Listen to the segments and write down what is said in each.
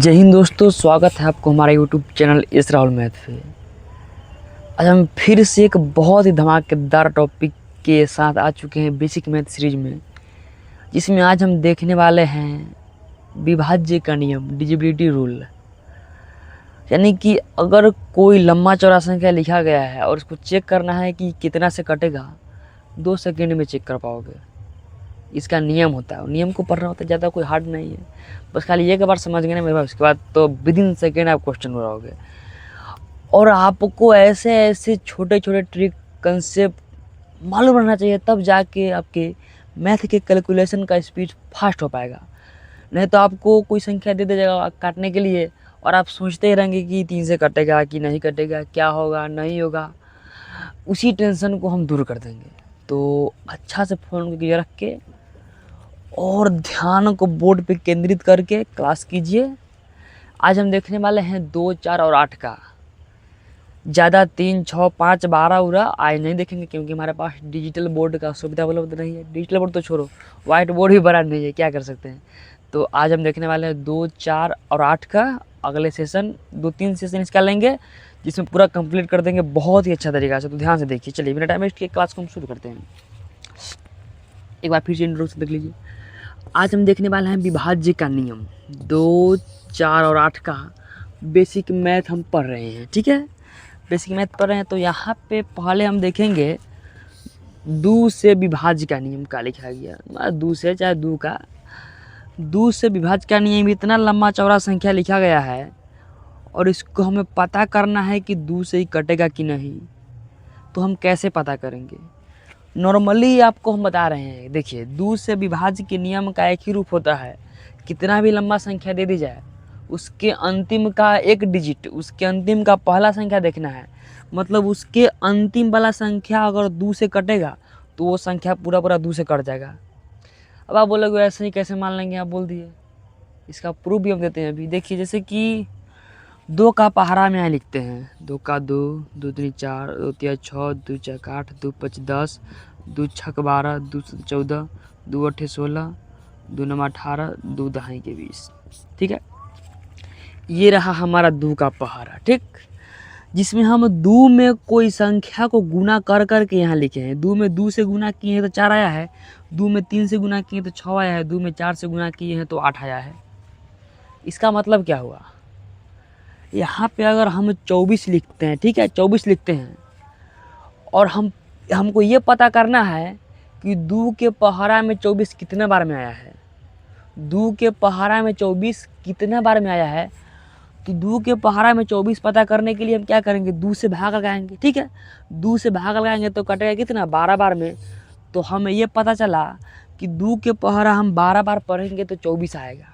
जय हिंद दोस्तों, स्वागत है आपको हमारे YouTube channel S Rahul math पे। आज हम फिर से एक बहुत ही धमाकेदार टॉपिक के साथ आ चुके हैं बेसिक मैथ सीरीज में, जिसमें आज हम देखने वाले हैं विभाज्य का नियम, डिविजिबिलिटी रूल। यानी कि अगर कोई लंबा चौड़ा संख्या लिखा गया है और उसको चेक करना है कि कितना से कटेगा, 2 सेकेंड में चेक कर पाओगे। इसका नियम होता है, नियम को पढ़ना होता है, ज़्यादा कोई हार्ड नहीं है। बस खाली एक बार समझ गए ना मेरे भाई, उसके बाद तो विदिन सेकेंड आप क्वेश्चन बनाओगे। और आपको ऐसे ऐसे छोटे छोटे ट्रिक कंसेप्ट मालूम रहना चाहिए, तब जाके आपके मैथ के कैलकुलेशन का स्पीड फास्ट हो पाएगा। नहीं तो आपको कोई संख्या दे देगा काटने के लिए और आप सोचते ही रहेंगे कि 3 से कटेगा कि नहीं कटेगा, क्या होगा नहीं होगा। उसी टेंशन को हम दूर कर देंगे। तो अच्छा से फ़ोन को रख के और ध्यान को बोर्ड पे केंद्रित करके क्लास कीजिए। आज हम देखने वाले हैं 2, 4 और 8 का। ज़्यादा 3, 6, 5, 12 उरा आज नहीं देखेंगे, क्योंकि हमारे पास डिजिटल बोर्ड का सुविधा उपलब्ध नहीं है। डिजिटल बोर्ड तो छोड़ो, वाइट बोर्ड भी बड़ा नहीं है, क्या कर सकते हैं। तो आज हम देखने वाले हैं 2, 4 और 8 का। अगले सेशन 2-3 सेशन इसका लेंगे, जिसमें पूरा कंप्लीट कर देंगे बहुत ही अच्छा तरीका से। तो ध्यान से देखिए। चलिए बिना टाइम वेस्ट किए क्लास को हम शुरू करते हैं। एक बार फिर से इंट्रोडक्शन देख लीजिए। आज हम देखने वाले हैं विभाज्य का नियम, 2, 4 और 8 का बेसिक मैथ हम पढ़ रहे हैं। ठीक है, बेसिक मैथ पढ़ रहे हैं। तो यहाँ पे पहले हम देखेंगे 2 से विभाज्य का नियम का लिखा गया। 2 से चाहे 2 का, 2 से विभाज्य का नियम इतना लंबा चौड़ा संख्या लिखा गया है और इसको हमें पता करना है कि 2 से ही कटेगा कि नहीं। तो हम कैसे पता करेंगे? नॉर्मली आपको हम बता रहे हैं, देखिए 2 से विभाज्य के नियम का एक ही रूप होता है, कितना भी लंबा संख्या दे दी जाए, उसके अंतिम का एक डिजिट, उसके अंतिम का पहला संख्या देखना है। मतलब उसके अंतिम वाला संख्या अगर 2 से कटेगा तो वो संख्या पूरा 2 से कट जाएगा। अब आप बोलोगे ऐसे ही कैसे मान लेंगे, आप बोल दिए। इसका प्रूफ भी हम देते हैं अभी। देखिए जैसे कि 2 का पहाड़ा में यहाँ लिखते हैं, 2 का 2, 2 दूनी 4, 2 तिया 6, 2 चौक 8, 2 5 10, 2 छक 12, 2 7 14, 2 अट्ठे 16, 2 9 18, 2 दहाई के 20। ठीक है, ये रहा हमारा 2 का पहाड़ा। ठीक, जिसमें हम 2 में कोई संख्या को गुना कर करके यहाँ लिखे हैं। 2 में 2 से गुना किए हैं तो 4 आया है, 2 में 3 से गुना किए तो 6 आया है, 2 में 4 से गुना किए हैं तो 8 आया है। इसका मतलब क्या हुआ? यहाँ पे अगर हम 24 लिखते हैं, ठीक है 24 लिखते हैं, और हमको ये पता करना है कि 2 के पहाड़ा में 24 कितने बार में आया है। 2 के पहाड़ा में 24 कितने बार में आया है, तो 2 के पहाड़ा में 24 पता करने के लिए हम क्या करेंगे, 2 से भाग लगाएंगे। ठीक है, 2 से भाग लगाएंगे तो कटेगा कितना, 12 बार में। तो हमें ये पता चला कि 2 के पहाड़ा हम 12 बार पढ़ेंगे तो 24 आएगा।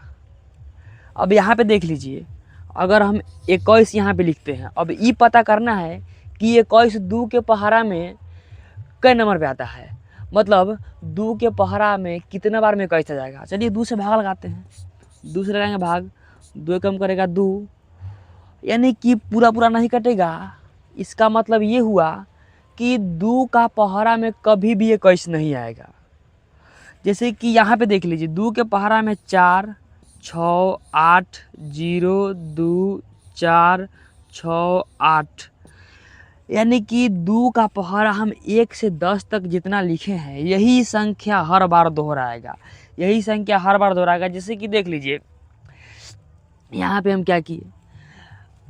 अब यहाँ पे देख लीजिए, अगर हम 21 यहाँ पे लिखते हैं, अब ये पता करना है कि 21 2 के पहाड़ा में कई नंबर पे आता है। मतलब 2 के पहाड़ा में कितने बार में 21 आ जाएगा। चलिए 2 से भाग लगाते हैं, 2 से लगाएंगे भाग, 2 कम करेगा 2, यानी कि पूरा नहीं कटेगा। इसका मतलब ये हुआ कि 2 का पहाड़ा में कभी भी 21 नहीं आएगा। जैसे कि यहाँ पे देख लीजिए, 2 के पहाड़ा में 4, 6, 8, 0, 2, 4, 6, 8, यानी कि 2 का पहाड़ा हम 1 से 10 तक जितना लिखे हैं, यही संख्या हर बार दोहराएगा, यही संख्या हर बार दोहराएगा। जैसे कि देख लीजिए, यहाँ पे हम क्या किए,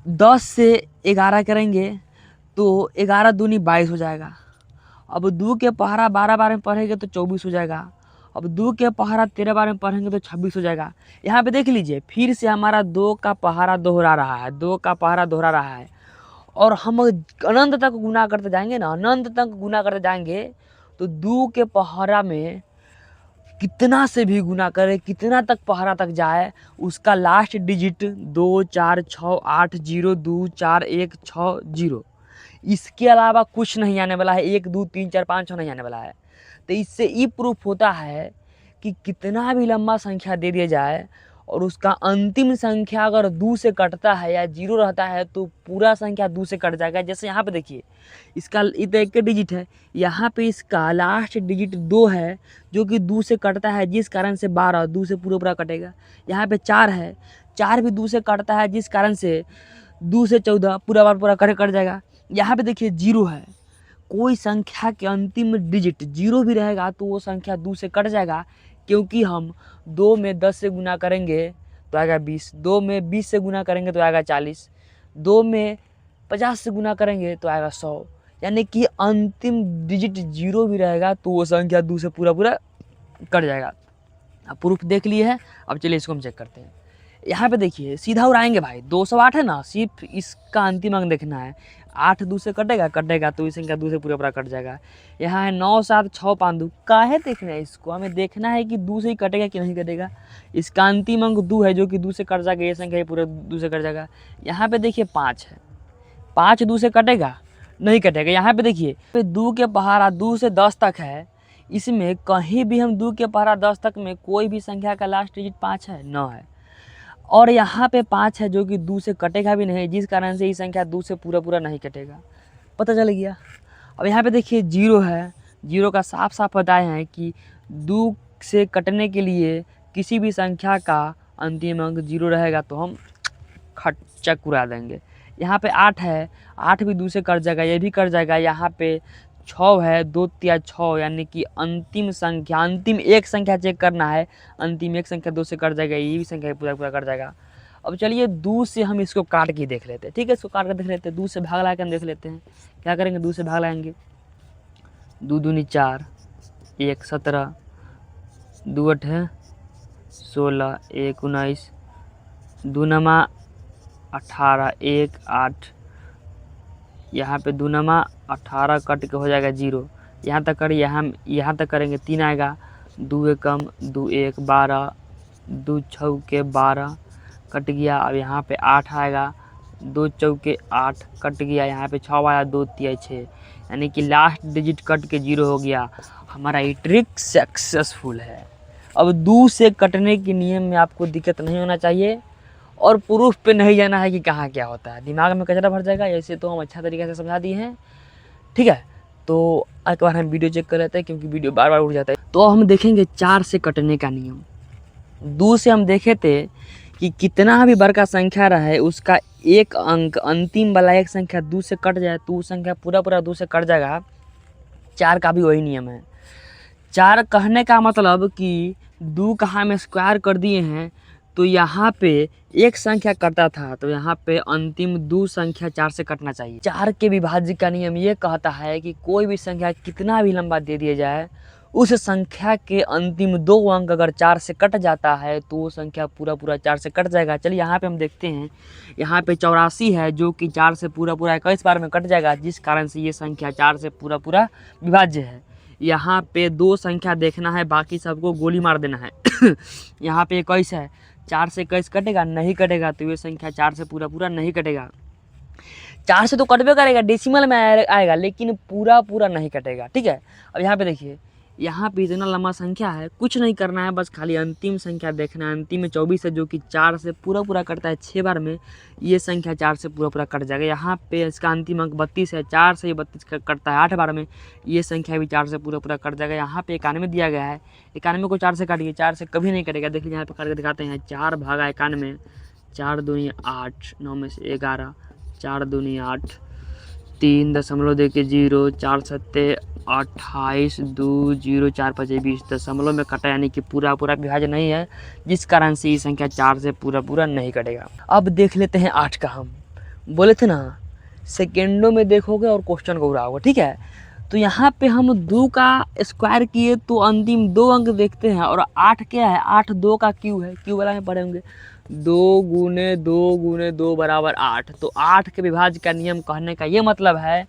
10 से 11 करेंगे तो 11 दूनी 22 हो जाएगा। अब 2 के पहाड़ा 12 बार में पढ़ेंगे तो 24 हो जाएगा। अब 2 के पहाड़ा 13 बार में पढ़ेंगे तो 26 हो जाएगा। यहाँ पे देख लीजिए, फिर से हमारा 2 का पहाड़ा दोहरा रहा है, 2 का पहाड़ा दोहरा रहा है। और हम अनंत तक गुना करते जाएंगे ना, अनंत तक गुना करते जाएंगे, तो 2 के पहाड़ा में कितना से भी गुना करे, कितना तक पहाड़ा तक जाए, उसका लास्ट डिजिट 2, 4, 6, 8, 0, 2, 4, 1, 6, 0, इसके अलावा कुछ नहीं आने वाला है। 1, 2, 3, 4, 5, 6 नहीं आने वाला है। तो इससे ये प्रूफ होता है कि कितना भी लंबा संख्या दे दिया जाए और उसका अंतिम संख्या अगर 2 से कटता है या 0 रहता है तो पूरा संख्या 2 से कट जाएगा। जैसे यहाँ पे देखिए, इसका ये तो एक डिजिट है, यहाँ पे इसका लास्ट डिजिट 2 है जो कि 2 से कटता है, जिस कारण से 12 2 से पूरा कटेगा। यहाँ पे 4 है, 4 भी 2 से कटता है, जिस कारण से 2 से 14 पूरा बार पूरा कट जाएगा। यहाँ पे देखिए 0 है, कोई संख्या के अंतिम डिजिट 0 भी रहेगा तो वो संख्या 2 से कट जाएगा, क्योंकि हम 2 में 10 से गुना करेंगे तो आएगा 20, 2 में 20 से गुना करेंगे तो आएगा 40, 2 में 50 से गुना करेंगे तो आएगा 100। यानी कि अंतिम डिजिट 0 भी रहेगा तो वो संख्या 2 से पूरा पूरा कट जाएगा। अब प्रूफ देख लिए है, अब चलिए इसको हम चेक करते हैं। यहाँ पे देखिए सीधा उड़ाएंगे भाई, 208 है ना, सिर्फ इसका अंतिम अंक देखना है। 8 2 से कटेगा तो इस संख्या 2 से पूरा पूरा कट जाएगा। यहाँ है 9 7 6 5 2, काहे देखना है इसको, हमें देखना है कि 2 से ही कटेगा कि नहीं कटेगा। इसका अंतिम अंक 2 है जो कि 2 से कट जाएगा, ये संख्या पूरा 2 से कट जाएगा। यहाँ पे देखिए 5 है, 5 2 से कटेगा नहीं कटेगा। यहाँ पे देखिए 2 के पहाड़ा 2 से 10 तक है, इसमें कहीं भी हम 2 के पहाड़ा 10 तक में कोई भी संख्या का लास्ट डिजिट 5 है न है, और यहाँ पे 5 है जो कि 2 से कटेगा भी नहीं, जिस कारण से ये संख्या 2 से पूरा पूरा नहीं कटेगा। पता चल गया। अब यहाँ पे देखिए 0 है, 0 का साफ साफ बताए हैं कि 2 से कटने के लिए किसी भी संख्या का अंतिम अंक 0 रहेगा तो हम चक उड़ा देंगे। यहाँ पे 8 है, 8 भी 2 से कट जाएगा, ये भी कट जाएगा। यहाँ पे 6 है, 2 तिया 6, यानी कि अंतिम संख्या, अंतिम एक संख्या चेक करना है, अंतिम एक संख्या 2 से कट जाएगा, ये भी संख्या पूरा पूरा कट जाएगा। अब चलिए 2 से हम इसको काट के देख लेते हैं, ठीक है, इसको काट कर देख लेते हैं। 2 से भाग ला के हम देख लेते हैं क्या करेंगे। 2 से भाग लाएंगे, 2 दूनी 4, 1 17, 2 8 16, 1 19, 2 नमा 18, 1 8, यहाँ पे 2 नमा 18 कट के हो जाएगा 0। यहाँ तक करिए, यहाँ तक करेंगे 3 आएगा, 2 एकम 2 1 12, 2 छौके 12 कट गया। अब यहाँ पे 8 आएगा, 2 चौके 8 कट गया। यहाँ पे 6 आया, 2 तिया 6, यानी कि लास्ट डिजिट कट के 0 हो गया। हमारा ये ट्रिक सक्सेसफुल है। अब 2 से कटने के नियम में आपको दिक्कत नहीं होना चाहिए, और प्रूफ पे नहीं जाना है कि कहाँ क्या होता है, दिमाग में कचरा भर जाएगा। ऐसे तो हम अच्छा तरीके से समझा दिए हैं, ठीक है। तो एक बार हम वीडियो चेक कर लेते हैं, क्योंकि वीडियो बार बार उठ जाता है। तो हम देखेंगे 4 से कटने का नियम। 2 से हम देखे थे कि कितना भी बड़का संख्या रहे, उसका एक अंक अंतिम वाला एक संख्या 2 से कट जाए तो वो संख्या पूरा पूरा 2 से कट जाएगा। 4 का भी वही नियम है। 4 कहने का मतलब कि 2 का हम स्क्वायर कर दिए हैं, तो यहाँ पे एक संख्या कटा था तो यहाँ पे अंतिम 2 संख्या 4 से कटना चाहिए। 4 के विभाज्य का नियम ये कहता है कि कोई भी संख्या कितना भी लंबा दे दिया जाए, उस संख्या के अंतिम 2 अंक अगर 4 से कट जाता है तो वो संख्या पूरा पूरा 4 से कट जाएगा। चलिए यहाँ पे हम देखते हैं, यहाँ पे 84 है जो कि 4 से पूरा पूरा 21 बार में कट जाएगा, जिस कारण से ये संख्या 4 से पूरा पूरा विभाज्य है। यहाँ पे 2 संख्या देखना है, बाकी सबको गोली मार देना है। यहाँ पे 21 है, 4 से 21 कटेगा नहीं कटेगा, तो ये संख्या 4 से पूरा पूरा नहीं कटेगा। 4 से तो कटबे करेगा, डेसिमल में आएगा, लेकिन पूरा पूरा नहीं कटेगा, ठीक है। अब यहाँ पे देखिए, यहाँ पे इतना लंबा संख्या है, कुछ नहीं करना है, बस खाली अंतिम संख्या देखना है। अंतिम में 24 है जो कि 4 से पूरा पूरा कटता है 6 बार में, ये संख्या 4 से पूरा पूरा कट जाएगा। यहाँ पे इसका अंतिम अंक 32 है, 4 से 32 कटता है 8 बार में, ये संख्या भी 4 से पूरा पूरा कट जाएगा। यहाँ पे 91 दिया गया है, 91 को 4 से काटिए, 4 से कभी नहीं कटेगा। देख लीजिए यहाँ पे काट के दिखाते हैं, 4 भागा 91, 4 दूनी 8, 9 में से 11, 4 दूनी 8, 3 दशमलव दे के 0, 4 सत्ते 28, 2 0, 4 5 20 दशमलव में कटा, यानी कि पूरा पूरा विभाज्य नहीं है, जिस कारण से ये संख्या 4 से पूरा पूरा नहीं कटेगा। अब देख लेते हैं 8 का। हम बोले थे ना सेकेंडों में देखोगे और क्वेश्चन को उड़ाओगे, ठीक है। तो यहाँ पे हम 2 का स्क्वायर किए तो अंतिम 2 अंक देखते हैं, और 8 क्या है, 8 2 का क्यू है, क्यू वाला में पढ़े होंगे, 2 गुने 2 गुने 2 बराबर 8। तो 8 के विभाज्य का नियम कहने का ये मतलब है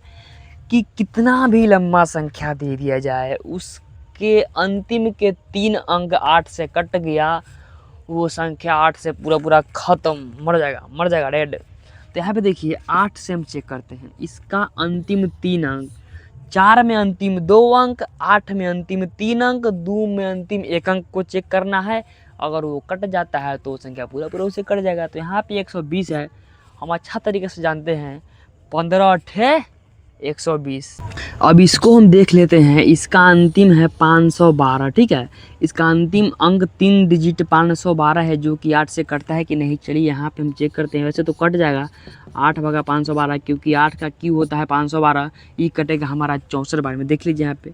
कि कितना भी लंबा संख्या दे दिया जाए, उसके अंतिम के 3 अंक 8 से कट गया, वो संख्या 8 से पूरा पूरा खत्म, मर जाएगा डेड। तो यहाँ पे देखिए 8 से हम चेक करते हैं, इसका अंतिम 3 अंक, 4 में अंतिम 2 अंक, 8 में अंतिम 3 अंक, 2 में अंतिम 1 अंक को चेक करना है। अगर वो कट जाता है तो संख्या पूरा पूरा उसे कट जाएगा। तो यहाँ पे 120 है, हम अच्छा तरीके से जानते हैं, 15 8 120। अब इसको हम देख लेते हैं, इसका अंतिम है 512, ठीक है। इसका अंतिम अंक 3 डिजिट 512 है, जो कि 8 से कटता है कि नहीं, चलिए यहाँ पे हम चेक करते हैं। वैसे तो कट जाएगा 8 भागा 512, क्योंकि 8 का क्यू होता है 512, ये कटेगा हमारा 64 बार में। देख लीजिए यहाँ पे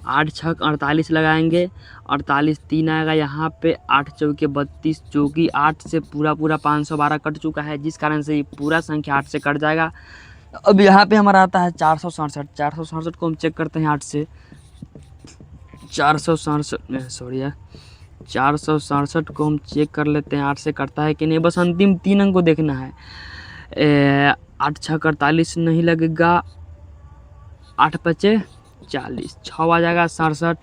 8 छक 48 लगाएंगे, 48 3 आएगा यहाँ पे, 8 चौके 32, जो कि 8 से पूरा 512 कट चुका है, जिस कारण से ये पूरा संख्या 8 से कट जाएगा। अब यहाँ पे हमारा आता है 467। 467 को हम चेक करते हैं 8 से। 467 को हम चेक कर लेते हैं 8 से कटता है कि नहीं। बस अंतिम 3 अंक को देखना है। 8 छक 48 नहीं लगेगा, 8 पचे 40, 6 आ जाएगा 67।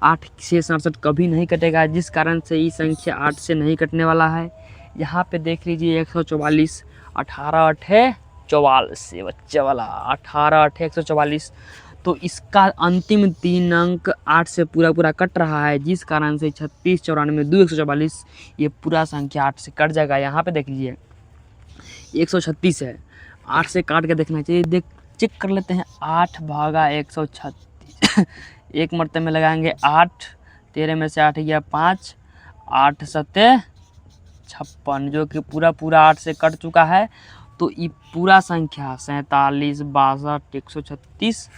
8 से 67 कभी नहीं कटेगा, जिस कारण से ये संख्या 8 से नहीं कटने वाला है। यहाँ पे देख लीजिए 144, 18 8 44, बच्चे वाला 18 8 144। तो इसका अंतिम 3 अंक 8 से पूरा कट रहा है, जिस कारण से 36 94 2 144 ये पूरा संख्या 8 से कट जाएगा। यहाँ पे देख लीजिए 136 है, 8 से काट के देखना चाहिए। चेक कर लेते हैं 8 भागा 136। एक मरते में लगाएंगे 8, 13 में से 8 गया 5, 8 सत्ते 56, जो कि पूरा 8 से कट चुका है। तो ये पूरा संख्या 47 62 136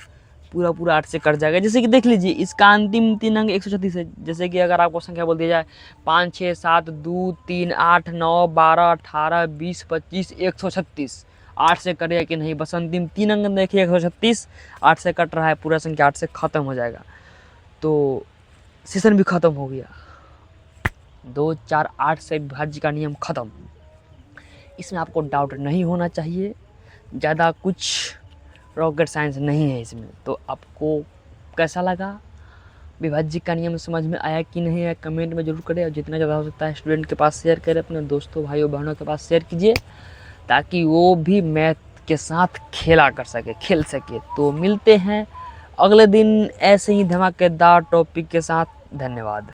पूरा 8 से कट जाएगा। जैसे कि देख लीजिए इसका अंतिम 3 अंक 136 है। जैसे कि अगर आपको संख्या बोल दिया जाए 5 6 7 2 3 8 9 12 18 20 25 136, 8 से कटेगा कि नहीं। बस अंतिम 3 अंक देखिए 136, 8 से कट रहा है, पूरा संख्या 8 से ख़त्म हो जाएगा। तो सेशन भी ख़त्म हो गया। 2 4 8 से विभाज्य का नियम ख़त्म। इसमें आपको डाउट नहीं होना चाहिए, ज़्यादा कुछ रॉकेट साइंस नहीं है इसमें। तो आपको कैसा लगा, विभाज्य का नियम समझ में आया कि नहीं आया, कमेंट में ज़रूर करें। और जितना ज़्यादा हो सकता है स्टूडेंट के पास शेयर करें, अपने दोस्तों भाइयों बहनों के पास शेयर कीजिए, ताकि वो भी मैथ के साथ खेल सके। तो मिलते हैं अगले दिन ऐसे ही धमाकेदार टॉपिक के साथ। धन्यवाद।